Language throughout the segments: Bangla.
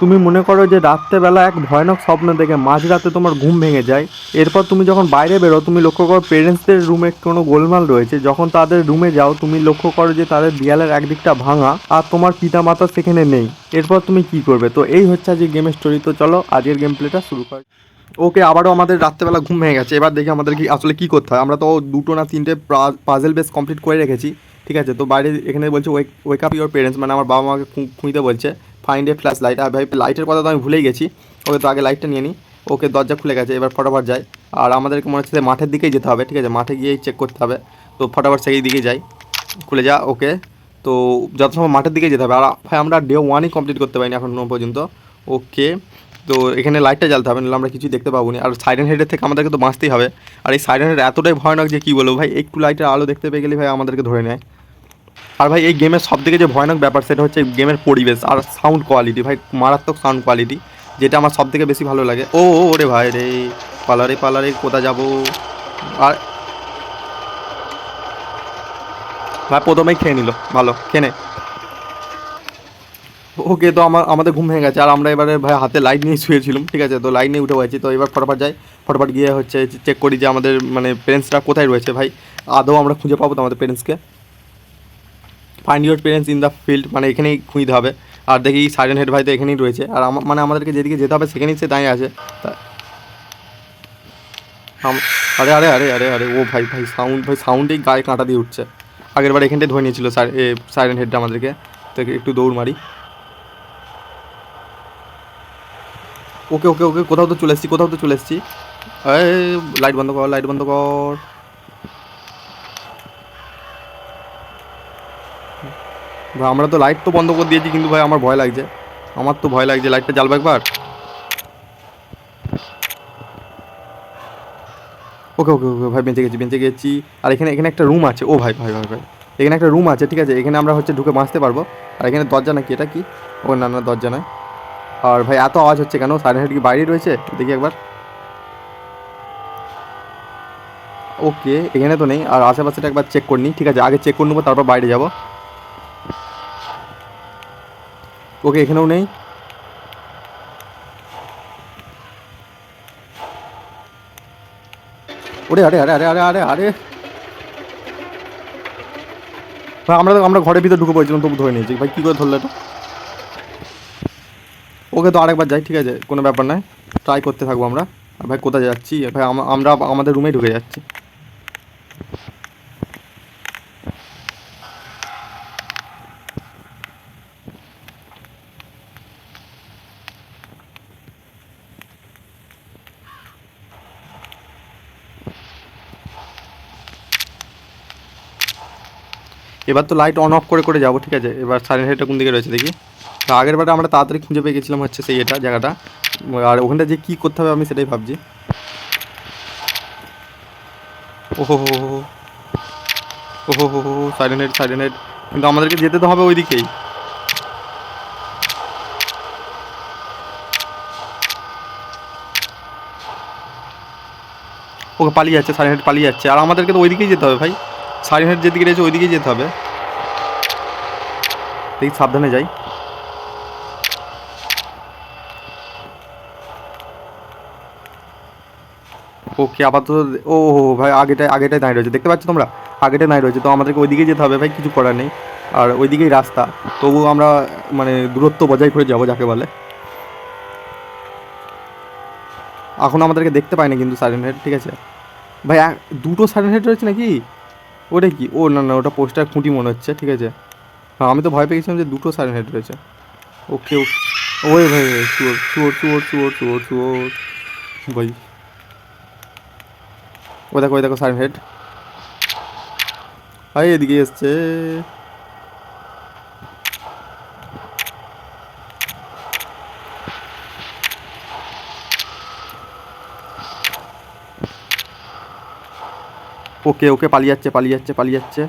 তুমি মনে করো যে রাত্রেবেলা এক ভয়ানক স্বপ্ন দেখে মাঝরাতে তোমার ঘুম ভেঙে যায়। এরপর তুমি যখন বাইরে বেরো তুমি লক্ষ্য করো পেরেন্টসদের রুমে কোনো গোলমাল রয়েছে। যখন তাদের রুমে যাও তুমি লক্ষ্য করো যে তাদের দেয়ালের একদিকটা ভাঙা আর তোমার পিতামাতা সেখানে নেই। এরপর তুমি কি করবে? তো এই হচ্ছে আজকে গেমের স্টোরি। তো চলো আজকের গেম প্লেটা শুরু করি। ওকে, আবারও আমাদের রাত্রেবেলা ঘুম ভেঙে গেছে। এবার দেখি আমাদের কি আসলে কী করতে হয়। আমরা তো দুটো না তিনটে পাজেল বেস কমপ্লিট করে রেখেছি। ঠিক আছে, তো বাইরে এখানে বলছে ওয়েক আপ ইউর পেরেন্টস, মানে আমার বাবা মাকে খুঁজতে বলছে। Find a flash light. আর ভাই লাইটের কথা তো আমি ভুলেই গেছি। ওকে, তো আগে লাইটটা নিয়ে নিই। ওকে, দরজা খুলে গেছে, এবার ফটাফট যাই। আর আমাদেরকে মনে হচ্ছে মাঠের দিকেই যেতে হবে। ঠিক আছে, মাঠে গিয়েই চেক করতে হবে। তো ফটাফট সেই দিকে যাই। খুলে যা। ওকে, তো যত সময় মাঠের দিকে যেতে হবে। আর ভাই আমরা ডে 1ই কমপ্লিট করতে পারিনি এখনও পর্যন্ত। ওকে, তো এখানে লাইটটা জ্বালতে হবে, নাহলে আমরা কিছুই দেখতে পাবো না। আর সাইরেন হেডের থেকে আমাদেরকে তো বাঁচতেই হবে। আর এই সাইরেন হেড এতটাই ভয়ানক যে কী বলবো ভাই, একটু লাইটের আলো দেখতে পেয়ে গেলে ভাই আমাদেরকে ধরে নেয়। আর ভাই এই গেমের সবথেকে যে ভয়ানক ব্যাপার সেটা হচ্ছে গেমের পরিবেশ আর সাউন্ড কোয়ালিটি। ভাই মারাত্মক সাউন্ড কোয়ালিটি, যেটা আমার সবথেকে বেশি ভালো লাগে। ওরে ভাই রে, পালারে পালারে কোথা যাবো। আর ভাই প্রথমেই খেয়ে নিল, ভালো খেয়ে নে। ওকে, তো আমাদের ঘুম ভেঙে গেছে। আর আমরা এবারে ভাই হাতে লাইট নিয়ে শুয়েছিলাম। ঠিক আছে, তো লাইট নিয়ে উঠে গেছি। তো এবার ফটাফট যাই, ফটাফট গিয়ে হচ্ছে চেক করি যে আমাদের মানে পেরেন্টসরা কোথায় রয়েছে। ভাই আদৌ আমরা খুঁজে পাবো তো আমাদের পেরেন্টসকে? Find your parents in the field, মানে এখানেই খুঁজতে হবে। আর দেখি সাইরেন হেড ভাই তো এখানেই রয়েছে। আর মানে আমাদেরকে যেদিকে যেতে হবে সেখানেই সে দাঁড়িয়ে আছে। তা আরে আরে আরে আরে আরে, ও ভাই ভাই সাউন্ড, ভাই সাউন্ডেই গায়ে কাঁটা দিয়ে উঠছে। আগের বার এখানটায় ধরে নিয়েছিল সাইরেন হেডটা আমাদেরকে। তো একটু দৌড় মারি। ওকে ওকে ওকে, কোথাও তো চলে এসেছি, কোথাও তো চলে এসেছি। লাইট বন্ধ কর, লাইট বন্ধ কর। ভাই আমরা তো লাইট তো বন্ধ করে দিয়েছি, কিন্তু ভাই আমার ভয় লাগছে। আমার তো ভয় লাগছে, লাইটটা জ্বালবে একবার। ওকে ওকে ওকে ভাই, বেঁচে গেছি বেঁচে গেছি। আর এখানে এখানে একটা রুম আছে। ও ভাই ভাই ভাই ভাই, এখানে একটা রুম আছে। ঠিক আছে, এখানে আমরা হচ্ছে ঢুকে বাঁচতে পারবো। আর এখানে দরজা নাকি, এটা কি? ও না না, দরজা নয়। আর ভাই এত আওয়াজ হচ্ছে কেন? সাইরেন হেড কি বাইরে রয়েছে? দেখি একবার। ওকে, এখানে তো নেই। আর আশেপাশেটা একবার চেক করে নিই। ঠিক আছে, আগে চেক করে নেবো, তারপর বাইরে যাবো। ওকে, এখানেও নেই। ওরে আরে আরে আরে আরে আরে আরে, ভাই আমরা ঘরের ভিতরে ঢুকে পড়েছিলাম, তবু ধরে নিয়েছি। ভাই কী করে ধরলো এটা? ওকে, তো আরেকবার যাই। ঠিক আছে, কোনো ব্যাপার নয়, ট্রাই করতে থাকবো আমরা। আর ভাই কোথায় যাচ্ছি ভাই? আমরা আমাদের রুমেই ঢুকে যাচ্ছি। এবার তো লাইট অন অফ করে করে যাবো। ঠিক আছে, এবার সাইলেন্ট হেডটা কোন দিকে রয়েছে দেখি। তো আগের বারে আমরা তাড়াতাড়ি খুঁজে পেয়ে গেছিলাম হচ্ছে সেই এটা জায়গাটা। আর ওখানটা যে কী করতে হবে আমি সেটাই ভাবছি। ওহো হো হো, ওহো হো হো, সাইলেন্ট হেড সাইলেন্ট হেড। কিন্তু আমাদেরকে যেতে তো হবে ওই দিকেই। ওকে, পালিয়ে যাচ্ছে সাইলেন্ট হেড, পালিয়ে যাচ্ছে। আর আমাদেরকে তো ওই দিকেই যেতে হবে ভাই। সাইলেন্ট হেড যেদিকে রয়েছে ওই দিকেই যেতে হবে। দেখি সাবধানে যাই। ওকে, আপাতত ও ভাই আগেটায় আগেটায় দাঁড়িয়ে রয়েছে, দেখতে পাচ্ছ তোমরা? আগেটায় দাঁড়িয়ে রয়েছে, তো আমাদেরকে ওই দিকেই যেতে হবে ভাই, কিছু করার নেই। আর ওই দিকেই রাস্তা। তবুও আমরা মানে দূরত্ব বজায় করে যাবো যাকে বলে। এখন আমাদেরকে দেখতে পায় না কিন্তু সাইলেন্ট হেড। ঠিক আছে ভাই, দুটো সাইলেন্ট হেড রয়েছে নাকি? ওটা কি? ও না না, ওটা পোস্টার খুঁটি মনে হচ্ছে। ঠিক আছে, হ্যাঁ আমি তো ভয় পেয়ে গেছিলাম যে দুটো সাইলেন্ট হেড রয়েছে। ওকে ওকে, ওই ভাই ভাই, চুয়োর চুয়োর চুয়োর চুয়োর চুয়োর চুয়োর ভাই। ওই দেখো সাইলেন্ট হেড ভাই এদিকে এসছে। ওকে ওকে, পালিয়ে যাচ্ছে পালিয়ে যাচ্ছে পালিয়ে যাচ্ছে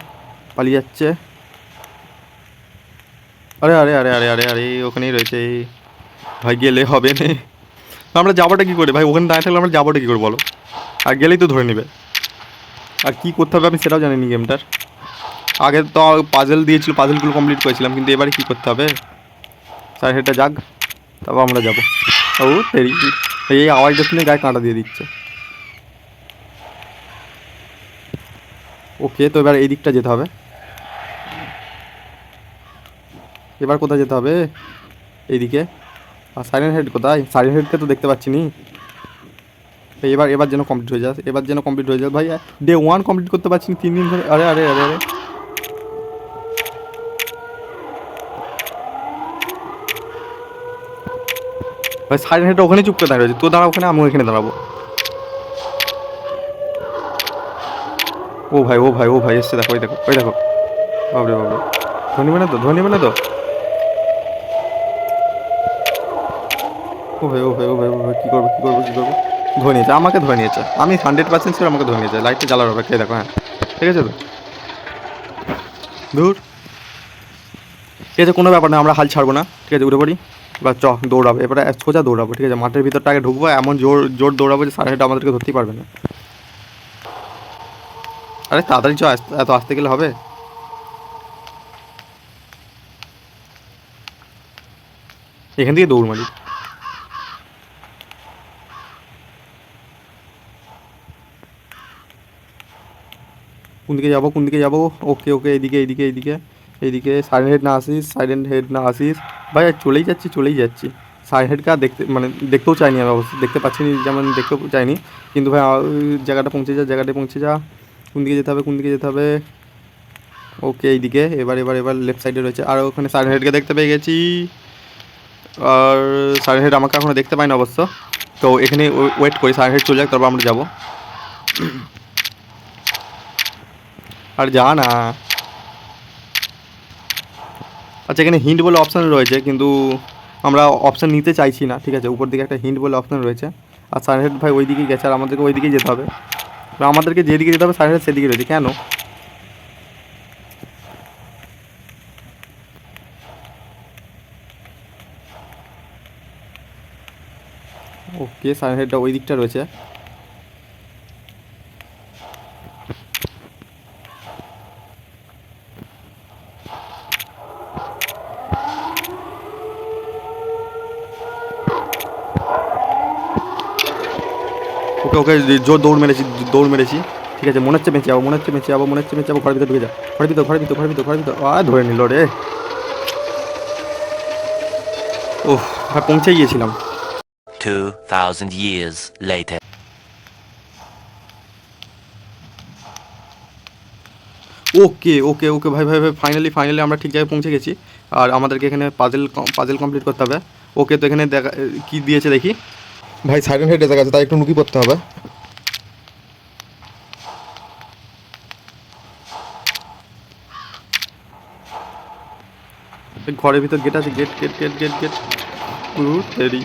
পালিয়ে যাচ্ছে। আরে আরে আরে আরে আরে আরে, ওখানেই রয়েছে ভাই, গেলে হবে না। আমরা যাবোটা কী করে ভাই? ওখানে দাঁড়িয়ে থাকলে আমরা যাবোটা কী করে বলো? আর গেলেই তো ধরে নেবে। আর কী করতে হবে আমি সেটাও জানিনি গেমটার। আগে তো পাজেল দিয়েছিল, পাজেলগুলো কমপ্লিট করেছিলাম, কিন্তু এবারে কী করতে হবে? স্যার হেডটা যাক। তারপর আমরা যাবো। ও তেরি, এই আওয়াজটা শুনে গায়ে কাঁটা দিয়ে দিচ্ছে। ওকে, তো এবার এই দিকটা যেতে হবে। এবার কোথায় যেতে হবে? এইদিকে। আর সাইলেন্ট হেড কোথায়? সাইলেন্ট হেডকে তো দেখতে পাচ্ছি নি। এবার এবার যেন কমপ্লিট হয়ে যায়, এবার যেন কমপ্লিট হয়ে যায় ভাই। ডে 1 কমপ্লিট করতে পারছি না 3 দিন ধরে। আরে আরে আরে আরে ভাই, সাইলেন্ট হেডটা ওখানে চুপ করে দাঁড়িয়ে রয়েছে। তো দাঁড়া ওখানে, আমি ওইখানে দাঁড়াবো। ও ভাই ও ভাই ও ভাই এসছে, দেখো ওই দেখো ওই দেখো। বাবরে বাবরে, ধরে নেবে না তো, ধরে নেবে না তো? ও ভাই ও ভাই ও ভাই ও ভাই, কী করবো কী করবো কী করবো? ধরে নিয়েছে, আমাকে ধরে নিয়েছে। আমি 100% ছিল, আমাকে ধরে নিয়েছে। লাইটটা জ্বালার হবে, খেয়ে দেখো। হ্যাঁ ঠিক আছে তো, দূর। ঠিক আছে, কোনো ব্যাপার না, আমরা হাল ছাড়বো না। ঠিক আছে, উঠে পড়ি। এবার দৌড়াবো, এবারে সোজা দৌড়াবো। ঠিক আছে, মাঠের ভিতরটা আগে ঢুকবো, এমন জোর জোর দৌড়াবো যে সাড়ে হেঁটে আমাদেরকে ধরতেই পারবে না। আরে তাড়াতাড়ি এত আসতে গেলে হবে? এখান থেকে দৌড় মারি। কোন দিকে যাবো কোন দিকে যাবো? ওকে ওকে, এইদিকে এইদিকে এইদিকে এইদিকে। সাইলেন্ট হেড না আসিস, সাইলেন্ট হেড না আসিস। ভাই আর চলেই যাচ্ছি চলেই যাচ্ছি। সাইলেন্ট হেডকে আর দেখতে, মানে দেখতেও চাইনি আমি, অবশ্যই দেখতে পাচ্ছি না, যেমন দেখতেও চাইনি। কিন্তু ভাই ওই জায়গাটা পৌঁছে যা, জায়গাটায় পৌঁছে যা। কোন দিকে যেতে হবে কোন দিকে যেতে হবে? ওকে এইদিকে। এবার এবার এবার লেফট সাইডে রয়েছে, আর ওখানে সাইলেন্ট হেডকে দেখতে পেয়ে গেছি। আর সাইলেন্ট হেড আমাকে এখনও দেখতে পাই না অবশ্য। তো এখানে ওয়েট করি, সাইলেন্ট হেড চলে যাক, তারপর আমরা যাবো। আর যা না। আচ্ছা, এখানে হিন্ট বলে অপশান রয়েছে, কিন্তু আমরা অপশান নিতে চাইছি না। ঠিক আছে, উপর দিকে একটা হিন্ট বলে অপশান রয়েছে। আর সাইলেন্ট ভাই ওই দিকেই গেছে, আর আমাদেরকে ওই দিকেই যেতে হবে। আমাদেরকে যেদিকে যেতে হবে সাইলেন্ট সেদিকে রয়েছে কেন? ওকে, সাইলেন্টটা ওই দিকটা রয়েছে। ওকে ওকে, জোর দৌড় মেরেছি, দৌড় মেরেছি। ঠিক আছে, মনে হচ্ছে বেঁচে যাবো, মনে হচ্ছে বেঁচে যাবো, মনে হচ্ছে বেঁচে যাবো। ঘরের ভিতরে ঢুকে যা, ঘরের ভিতর ঘরের ভিতর ঘরের ভিতর ঘরের ভিতর। ধরে নিল রে। ওহ, হ্যাঁ পৌঁছে গিয়েছিলাম। 2000 years later. ওকে ওকে ওকে ভাই ভাই ভাই, ফাইনালি ফাইনালি আমরা ঠিক জায়গায় পৌঁছে গেছি। আর আমাদেরকে এখানে পাজেল কমপ্লিট করতে হবে। ওকে, তো এখানে দেখা কী দিয়েছে দেখি। ভাই সাইলেন্ট হেড দেখা যাচ্ছে, তাই একটু নুকি পড়তে হবে। ঘরের ভিতর গেট আছে, gate gate gate gate gate. দেরি।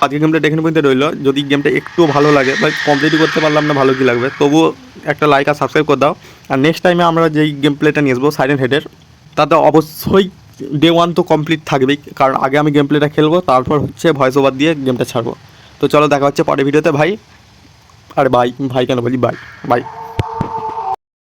আজকে গেমটা দেখে পর্যন্ত রইলো। যদি গেমটা একটু ভালো লাগে, বা কমপ্লিটই করতে পারলাম না, ভালো কি লাগবে, তবুও একটা লাইক আর সাবস্ক্রাইব করে দাও। আর নেক্সট টাইমে আমরা যেই গেম প্লেটা নিয়ে আসবো সাইলেন্ট হেডের, তাতে অবশ্যই ডে 1 তো কমপ্লিট থাকবেই, কারণ আগে আমি গেম প্লেটা খেলবো, তারপর হচ্ছে ভয়েস ওভার দিয়ে গেমটা ছাড়বো। তো চলো দেখা হচ্ছে পরের ভিডিওতে ভাই। আর বাই, ভাই কেন বলি, বাই বাই।